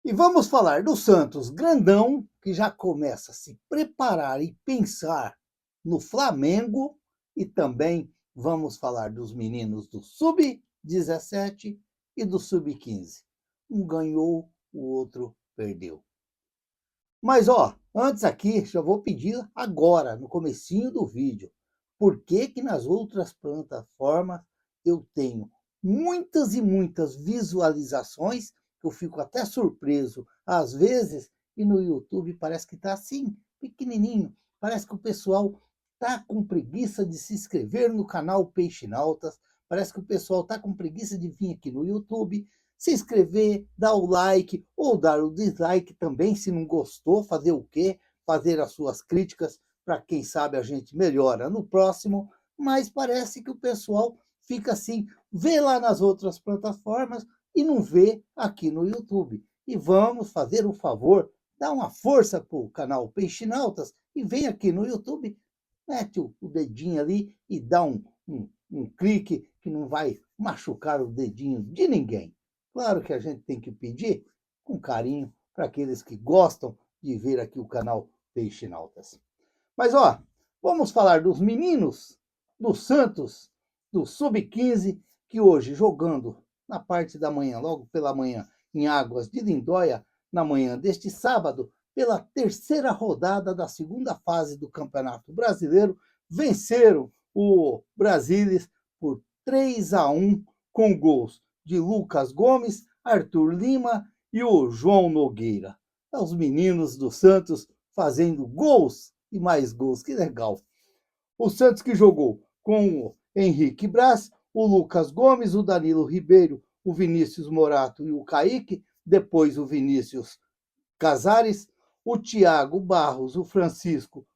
E vamos falar do Santos grandão, que já começa a se preparar e pensar no Flamengo, e também vamos falar dos meninos do Sub-17 e do Sub-15. Um ganhou, o outro perdeu. Mas antes aqui, já vou pedir agora, no comecinho do vídeo, por que que nas outras plataformas eu tenho muitas e muitas visualizações, que eu fico até surpreso às vezes, e no YouTube parece que está assim, pequenininho, parece que o pessoal está com preguiça de se inscrever no canal Peixinautas, parece que o pessoal está com preguiça de vir aqui no YouTube, se inscrever, dar o like ou dar o dislike também, se não gostou, fazer o quê? Fazer as suas críticas, para quem sabe a gente melhora no próximo, mas parece que o pessoal fica assim, vê lá nas outras plataformas e não vê aqui no YouTube. E vamos fazer o favor, dar uma força para o canal Peixinautas e vem aqui no YouTube, mete o dedinho ali e dá um clique que não vai machucar o dedinho de ninguém. Claro que a gente tem que pedir com carinho para aqueles que gostam de ver aqui o canal Peixinautas. Mas vamos falar dos meninos do Santos, do Sub-15, que hoje jogando na parte da manhã, logo pela manhã, em Águas de Lindóia, na manhã deste sábado, pela terceira rodada da segunda fase do Campeonato Brasileiro, venceram o Brasília por 3-1 com gols de Lucas Gomes, Arthur Lima e o João Nogueira. Os meninos do Santos fazendo gols e mais gols, que legal. O Santos que jogou com o Henrique Braz, o Lucas Gomes, o Danilo Ribeiro, o Vinícius Morato e o Kaique, depois o Vinícius Casares, o Thiago Barros, o Francisco,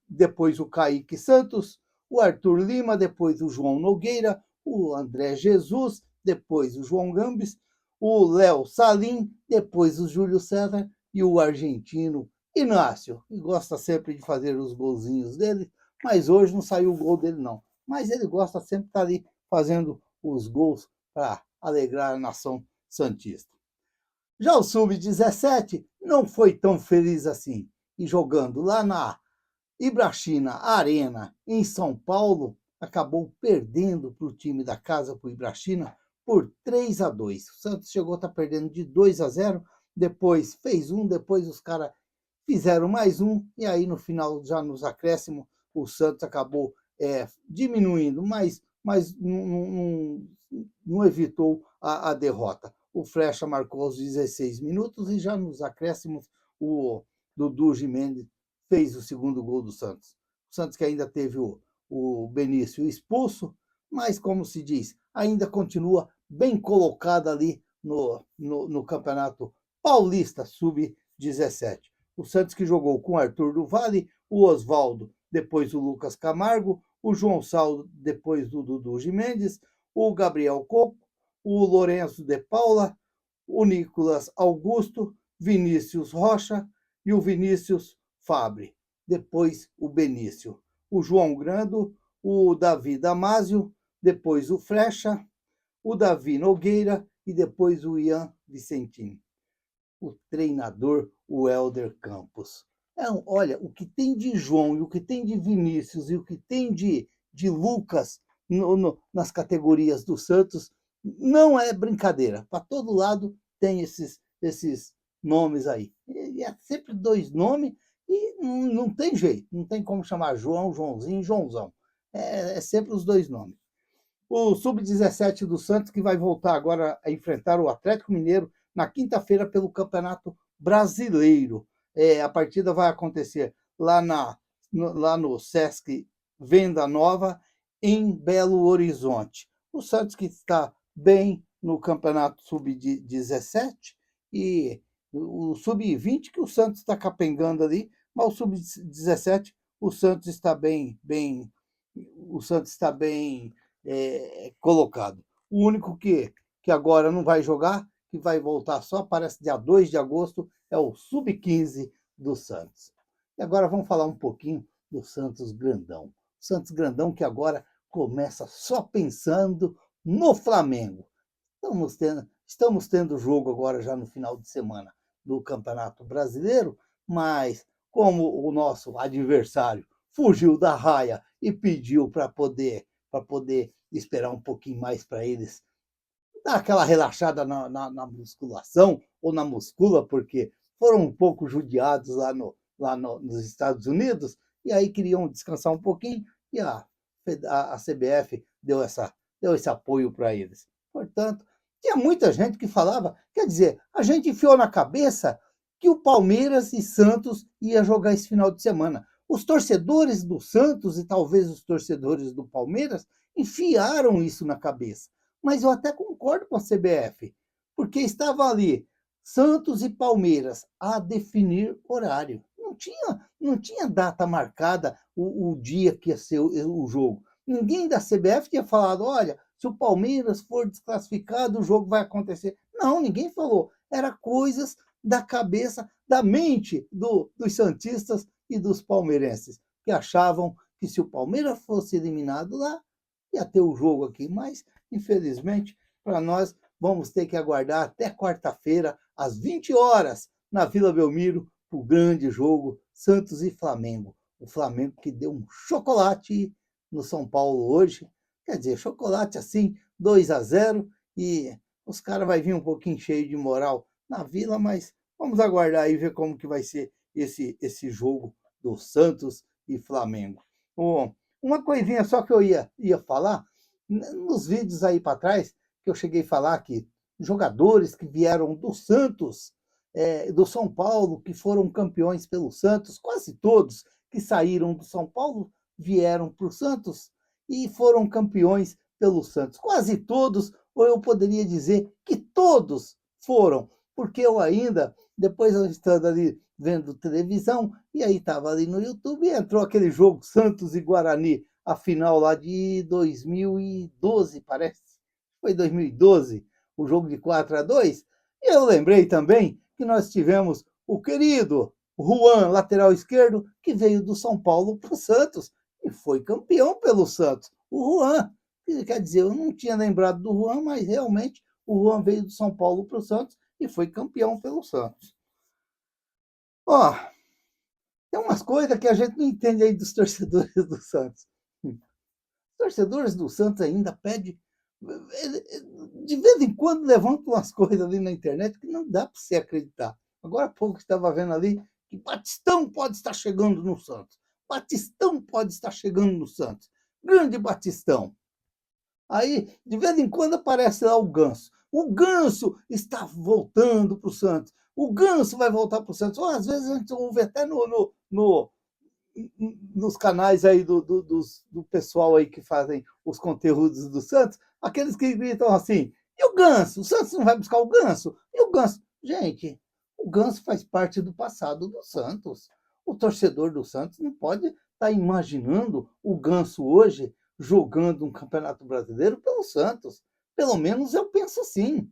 depois o Kaique Santos, o Arthur Lima, depois o João Nogueira, o André Jesus, depois o João Gambis, o Léo Salim, depois o Júlio César e o argentino Inácio, que gosta sempre de fazer os golzinhos dele, mas hoje não saiu o gol dele não. Mas ele gosta sempre de estar ali fazendo os gols para alegrar a nação santista. Já o Sub-17 não foi tão feliz assim, e jogando lá na Ibrachina Arena, em São Paulo, acabou perdendo para o time da casa, para o Ibrachina, por 3-2. O Santos chegou a estar perdendo de 2-0, depois fez um, depois os caras fizeram mais um, e aí no final, já nos acréscimos, o Santos acabou diminuindo, mas não evitou a derrota. O Flecha marcou aos 16 minutos e já nos acréscimos o Dudu Gimenez fez o segundo gol do Santos. O Santos que ainda teve o Benício expulso, mas, como se diz, ainda continua bem colocado ali no Campeonato Paulista Sub-17. O Santos que jogou com o Arthur do Vale, o Oswaldo, depois o Lucas Camargo, o João Saldo, depois do Dudu Gimenez, o Gabriel Coco, o Lourenço de Paula, o Nicolas Augusto, Vinícius Rocha e o Vinícius Fabre. Depois o Benício, o João Grando, o Davi Damásio, depois o Flecha, o Davi Nogueira e depois o Ian Vicentini. O treinador, o Helder Campos. Olha, o que tem de João e o que tem de Vinícius e o que tem de Lucas nas categorias do Santos não é brincadeira. Para todo lado tem esses nomes aí. E é sempre dois nomes e não tem jeito, não tem como chamar João, Joãozinho, Joãozão. É sempre os dois nomes. O Sub-17 do Santos, que vai voltar agora a enfrentar o Atlético Mineiro na quinta-feira pelo Campeonato Brasileiro. A partida vai acontecer lá no Sesc Venda Nova, em Belo Horizonte. O Santos que está bem no Campeonato Sub-17 e o Sub-20 que o Santos está capengando ali, mas o Sub-17 o Santos está bem colocado. O único que agora não vai jogar, que vai voltar só, parece dia 2 de agosto, é o Sub-15 do Santos. E agora vamos falar um pouquinho do Santos Grandão. Santos Grandão que agora começa só pensando no Flamengo. Estamos tendo jogo agora já no final de semana. do Campeonato Brasileiro, mas como o nosso adversário fugiu da raia e pediu para poder esperar um pouquinho mais para eles dar aquela relaxada na musculação ou na muscula, porque foram um pouco judiados nos Estados Unidos, e aí queriam descansar um pouquinho, e a CBF deu esse apoio para eles. Portanto, tinha muita gente que falava, quer dizer, a gente enfiou na cabeça que o Palmeiras e Santos ia jogar esse final de semana. Os torcedores do Santos e talvez os torcedores do Palmeiras enfiaram isso na cabeça. Mas eu até concordo com a CBF, porque estava ali Santos e Palmeiras a definir horário. Não tinha data marcada o dia que ia ser o jogo. Ninguém da CBF tinha falado, olha, se o Palmeiras for desclassificado, o jogo vai acontecer. Não, ninguém falou. Era coisas da cabeça, da mente dos santistas e dos palmeirenses, que achavam que se o Palmeiras fosse eliminado lá, ia ter o jogo aqui. Mas, infelizmente, para nós, vamos ter que aguardar até quarta-feira, às 20 horas, na Vila Belmiro, para o grande jogo Santos e Flamengo. O Flamengo que deu um chocolate no São Paulo hoje. Quer dizer, chocolate assim, 2-0, e os caras vão vir um pouquinho cheio de moral na Vila, mas vamos aguardar aí ver como que vai ser esse jogo do Santos e Flamengo. Uma coisinha só que eu ia falar, nos vídeos aí para trás, que eu cheguei a falar que jogadores que vieram do Santos, do São Paulo, que foram campeões pelo Santos, quase todos que saíram do São Paulo vieram para o Santos e foram campeões pelo Santos. Quase todos, ou eu poderia dizer que todos foram, porque eu ainda, depois eu estando ali vendo televisão, e aí estava ali no YouTube, e entrou aquele jogo Santos e Guarani, a final lá de 2012, parece. Foi 2012, o jogo de 4-2. E eu lembrei também que nós tivemos o querido Juan, lateral esquerdo, que veio do São Paulo para o Santos e foi campeão pelo Santos. O Juan, quer dizer, eu não tinha lembrado do Juan, mas realmente o Juan veio do São Paulo para o Santos e foi campeão pelo Santos. Ó, tem umas coisas que a gente não entende aí dos torcedores do Santos. Os torcedores do Santos ainda pedem. De vez em quando levantam umas coisas ali na internet que não dá para você acreditar. Agora há pouco estava vendo ali que Batistão pode estar chegando no Santos. Batistão pode estar chegando no Santos. Grande Batistão. Aí, de vez em quando, aparece lá o Ganso. O Ganso está voltando para o Santos. O Ganso vai voltar para o Santos. Ou, às vezes a gente ouve até nos canais aí do pessoal aí que fazem os conteúdos do Santos, aqueles que gritam assim, e o Ganso? O Santos não vai buscar o Ganso? E o Ganso? Gente, o Ganso faz parte do passado do Santos. O torcedor do Santos não pode estar imaginando o Ganso hoje jogando um Campeonato Brasileiro pelo Santos. Pelo menos eu penso assim.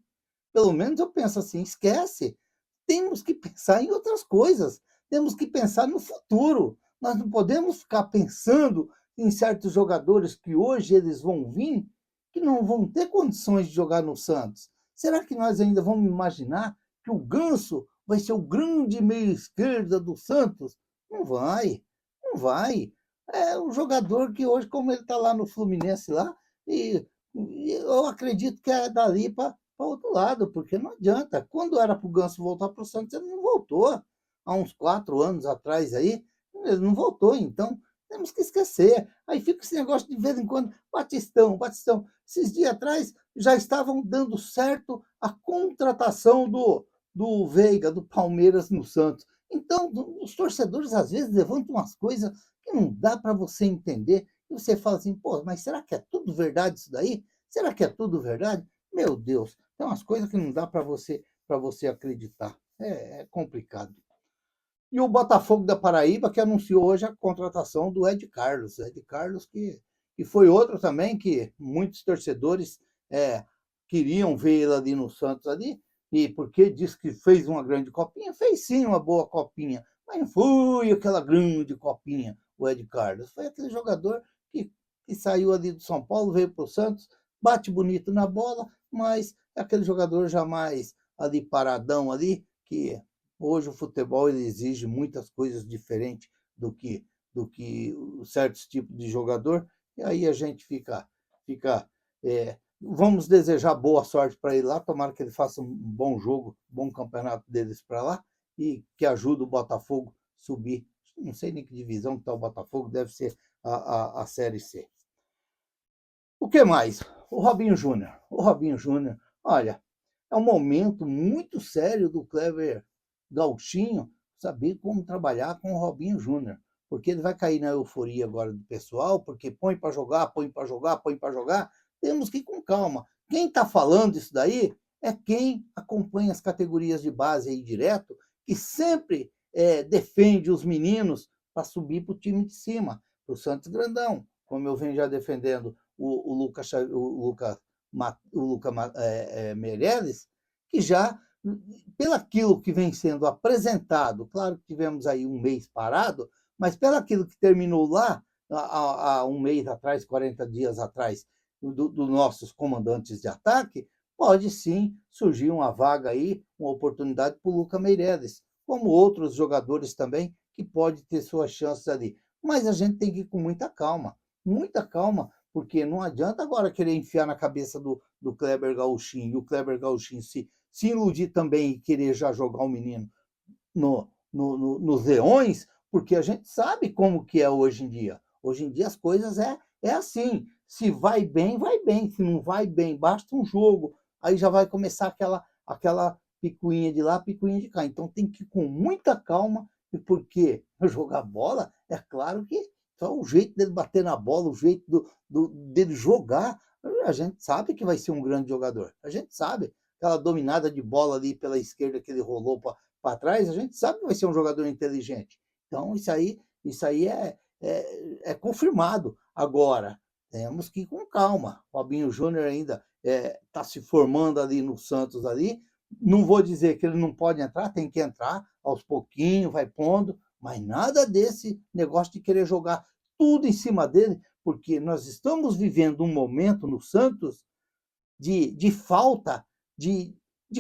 Pelo menos eu penso assim, esquece. Temos que pensar em outras coisas. Temos que pensar no futuro. Nós não podemos ficar pensando em certos jogadores que hoje eles vão vir, que não vão ter condições de jogar no Santos. Será que nós ainda vamos imaginar que o Ganso vai ser o grande meio-esquerda do Santos? Não vai, não vai. É um jogador que hoje, como ele está lá no Fluminense lá, e eu acredito que é dali para outro lado, porque não adianta. Quando era para o Ganso voltar para o Santos, ele não voltou. Há uns 4 anos atrás aí, ele não voltou, então temos que esquecer. Aí fica esse negócio de vez em quando, Batistão, Batistão. Esses dias atrás já estavam dando certo a contratação do Veiga, do Palmeiras no Santos. Então, os torcedores às vezes levantam umas coisas que não dá para você entender. E você fala assim, pô, mas será que é tudo verdade isso daí? Será que é tudo verdade? Meu Deus, tem umas coisas que não dá para você acreditar. É complicado. E o Botafogo da Paraíba, que anunciou hoje a contratação do Ed Carlos. Ed Carlos, que foi outro também que muitos torcedores queriam ver ele ali no Santos ali, e porque disse que fez uma grande copinha, fez sim uma boa copinha, mas não foi aquela grande copinha, o Ed Carlos. Foi aquele jogador que saiu ali do São Paulo, veio para o Santos, bate bonito na bola, mas é aquele jogador jamais ali paradão ali, que Hoje o futebol ele exige muitas coisas diferentes do que certos tipos de jogador, e aí a gente fica vamos desejar boa sorte para ele lá, tomara que ele faça um bom jogo, bom campeonato deles para lá, e que ajude o Botafogo subir. Não sei nem que divisão que está o Botafogo, deve ser a Série C. O que mais? O Robinho Júnior. O Robinho Júnior, olha, é um momento muito sério do Kleber Gauchinho saber como trabalhar com o Robinho Júnior, porque ele vai cair na euforia agora do pessoal, porque põe para jogar, põe para jogar, põe para jogar. Temos que ir com calma. Quem está falando isso daí é quem acompanha as categorias de base aí direto, que sempre defende os meninos para subir para o time de cima, para o Santos Grandão, como eu venho já defendendo o Lucas Meirelles, que já, pelaquilo que vem sendo apresentado, claro que tivemos aí um mês parado, mas pelaquilo que terminou lá, há um mês atrás, 40 dias atrás, dos nossos comandantes de ataque, pode sim surgir uma vaga aí, uma oportunidade para o Lucas Meirelles, como outros jogadores também, que pode ter suas chances ali. Mas a gente tem que ir com muita calma, porque não adianta agora querer enfiar na cabeça do Kleber Gauchinho, e o Kleber Gauchinho se iludir também e querer já jogar o menino nos leões, porque a gente sabe como que é hoje em dia. Hoje em dia as coisas é assim, se vai bem, se não vai bem, basta um jogo, aí já vai começar aquela picuinha de lá, picuinha de cá. Então tem que ir com muita calma, e porque jogar bola, é claro que só o jeito dele bater na bola, o jeito dele jogar, a gente sabe que vai ser um grande jogador. A gente sabe. Aquela dominada de bola ali pela esquerda que ele rolou para trás, a gente sabe que vai ser um jogador inteligente. Então, isso aí é confirmado. Agora, temos que ir com calma. O Robinho Júnior ainda está se formando ali no Santos ali. Não vou dizer que ele não pode entrar, tem que entrar aos pouquinhos, vai pondo, mas nada desse negócio de querer jogar tudo em cima dele, porque nós estamos vivendo um momento no Santos de falta de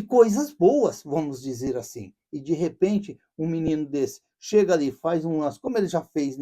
coisas boas, vamos dizer assim. E, de repente, um menino desse chega ali, faz um lance, como ele já fez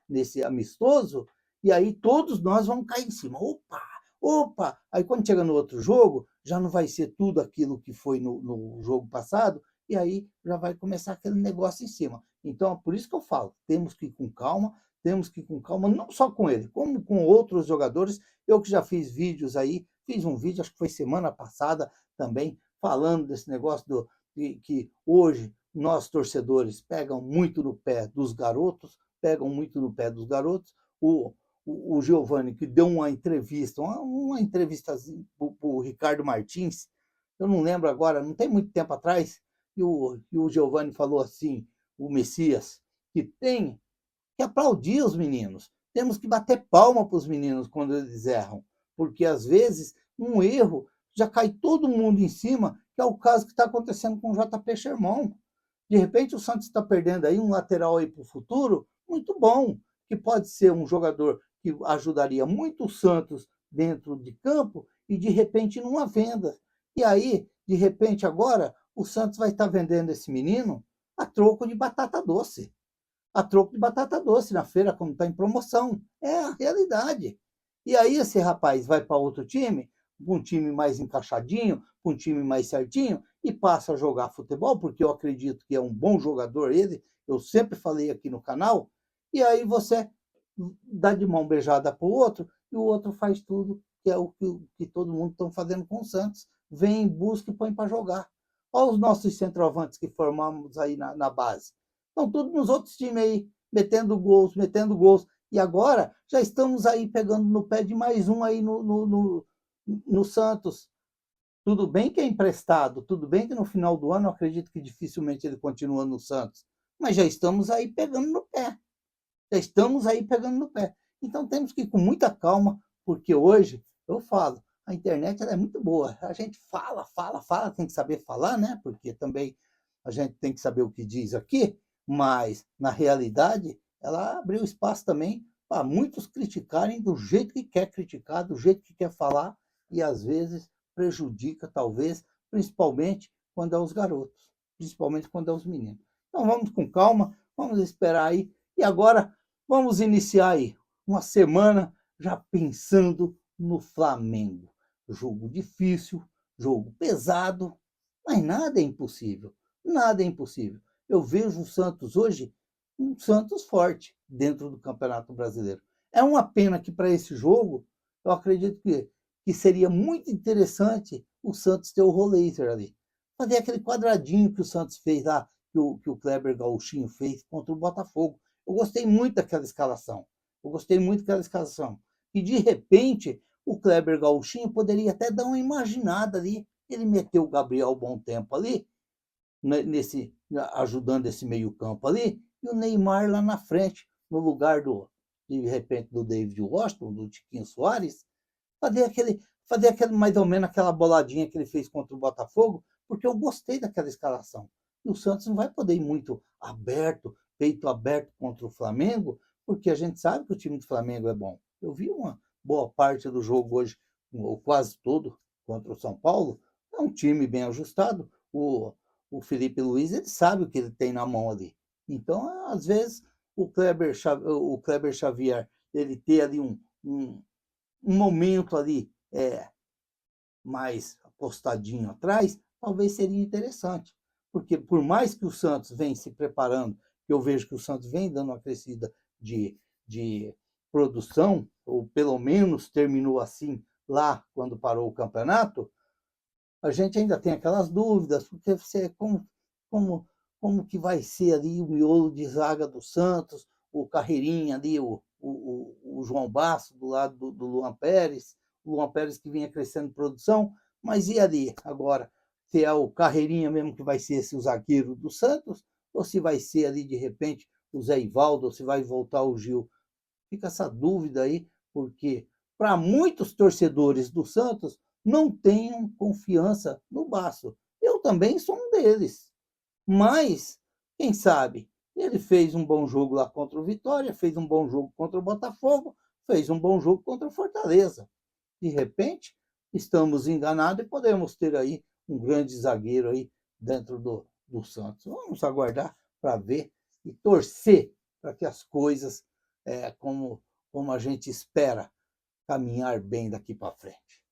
nesse amistoso, e aí todos nós vamos cair em cima. Opa, opa! Aí, quando chega no outro jogo, já não vai ser tudo aquilo que foi no jogo passado, e aí já vai começar aquele negócio em cima. Então, é por isso que eu falo, temos que ir com calma, não só com ele, como com outros jogadores. Eu que já fiz vídeos aí, fiz um vídeo, acho que foi semana passada também, falando desse negócio que hoje nós, torcedores, pegam muito no pé dos garotos, O Giovanni, que deu uma entrevista, uma entrevistazinha para o Ricardo Martins, eu não lembro agora, não tem muito tempo atrás, e o Giovanni falou assim, o Messias, que tem que aplaudir os meninos. Temos que bater palma para os meninos quando eles erram, porque às vezes um erro já cai todo mundo em cima, que é o caso que está acontecendo com o JP Sherman. De repente o Santos está perdendo aí um lateral aí para o futuro, muito bom, que pode ser um jogador que ajudaria muito o Santos dentro de campo e de repente numa venda. E aí, de repente agora, o Santos vai estar vendendo esse menino a troco de batata doce na feira, quando está em promoção. É a realidade. E aí esse rapaz vai para outro time, um time mais encaixadinho, um time mais certinho, e passa a jogar futebol, porque eu acredito que é um bom jogador ele, eu sempre falei aqui no canal, e aí você dá de mão beijada para o outro, e o outro faz tudo, que é o que todo mundo está fazendo com o Santos. Vem, busca e põe para jogar. Olha os nossos centroavantes que formamos aí na base. Estão todos nos outros times aí, metendo gols. E agora já estamos aí pegando no pé de mais um aí no Santos. Tudo bem que é emprestado, tudo bem que no final do ano eu acredito que dificilmente ele continua no Santos, mas já estamos aí pegando no pé. Então temos que ir com muita calma, porque hoje, eu falo, a internet ela é muito boa. A gente fala, tem que saber falar, né? Porque também a gente tem que saber o que diz aqui, mas na realidade ela abriu espaço também para muitos criticarem do jeito que quer criticar, do jeito que quer falar, e às vezes prejudica, talvez, principalmente quando é os garotos. principalmente quando é os meninos. Então vamos com calma, vamos esperar aí. E agora vamos iniciar aí uma semana já pensando no Flamengo. Jogo difícil, jogo pesado, mas nada é impossível. Nada é impossível. Eu vejo o Santos hoje um Santos forte dentro do Campeonato Brasileiro. É uma pena que para esse jogo, eu acredito que seria muito interessante o Santos ter o Roleiser ali. Fazer aquele quadradinho que o Santos fez lá, que o Kleber Gauchinho fez contra o Botafogo. Eu gostei muito daquela escalação. Eu gostei muito daquela escalação. E de repente, o Kleber Gauchinho poderia até dar uma imaginada ali. Ele meteu o Gabriel Bom Tempo ali, nesse, ajudando esse meio-campo ali, e o Neymar lá na frente, no lugar de repente, do David Washington, do Tiquinho Soares, fazer aquele, mais ou menos aquela boladinha que ele fez contra o Botafogo, porque eu gostei daquela escalação. E o Santos não vai poder ir muito aberto, peito aberto contra o Flamengo, porque a gente sabe que o time do Flamengo é bom. Eu vi uma boa parte do jogo hoje, ou quase todo, contra o São Paulo. É um time bem ajustado. O Felipe Luiz, ele sabe o que ele tem na mão ali. Então, às vezes, o Kleber Xavier, ele ter ali um momento ali mais apostadinho atrás, talvez seria interessante. Porque por mais que o Santos vem se preparando, eu vejo que o Santos vem dando uma crescida de produção, ou pelo menos terminou assim lá quando parou o campeonato, a gente ainda tem aquelas dúvidas, porque você, como que vai ser ali o miolo de zaga do Santos, o Carreirinha ali, o João Basso do lado do Luan Pérez, o Luan Pérez que vinha crescendo em produção, mas e ali agora? Se é o Carreirinha mesmo que vai ser esse o zagueiro do Santos, ou se vai ser ali de repente o Zé Ivaldo, ou se vai voltar o Gil? Fica essa dúvida aí, porque para muitos torcedores do Santos não tenham confiança no Basso. Eu também sou um deles. Mas, quem sabe, ele fez um bom jogo lá contra o Vitória, fez um bom jogo contra o Botafogo, fez um bom jogo contra o Fortaleza. De repente, estamos enganados e podemos ter aí um grande zagueiro aí dentro do Santos. Vamos aguardar para ver e torcer para que as coisas, como a gente espera, caminhar bem daqui para frente.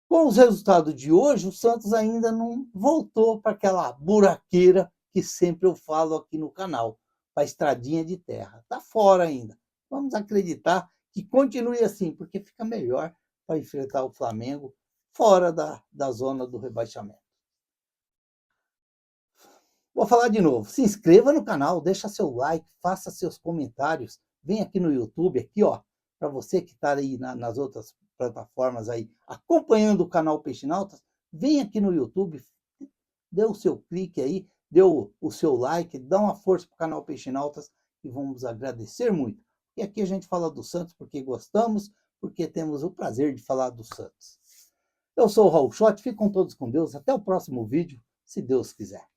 Com os resultados de hoje, o Santos ainda não voltou para aquela buraqueira que sempre eu falo aqui no canal, para a estradinha de terra. Está fora ainda. Vamos acreditar que continue assim, porque fica melhor para enfrentar o Flamengo fora da zona do rebaixamento. Vou falar de novo. Se inscreva no canal, deixa seu like, faça seus comentários. Vem aqui no YouTube, aqui, ó, para você que está aí nas outras plataformas aí, acompanhando o canal Peixinautas, vem aqui no YouTube, dê o seu clique aí, dê o seu like, dá uma força para o canal Peixinautas e vamos agradecer muito. E aqui a gente fala do Santos porque gostamos, porque temos o prazer de falar do Santos. Eu sou o Raul Schott, fiquem todos com Deus, até o próximo vídeo, se Deus quiser.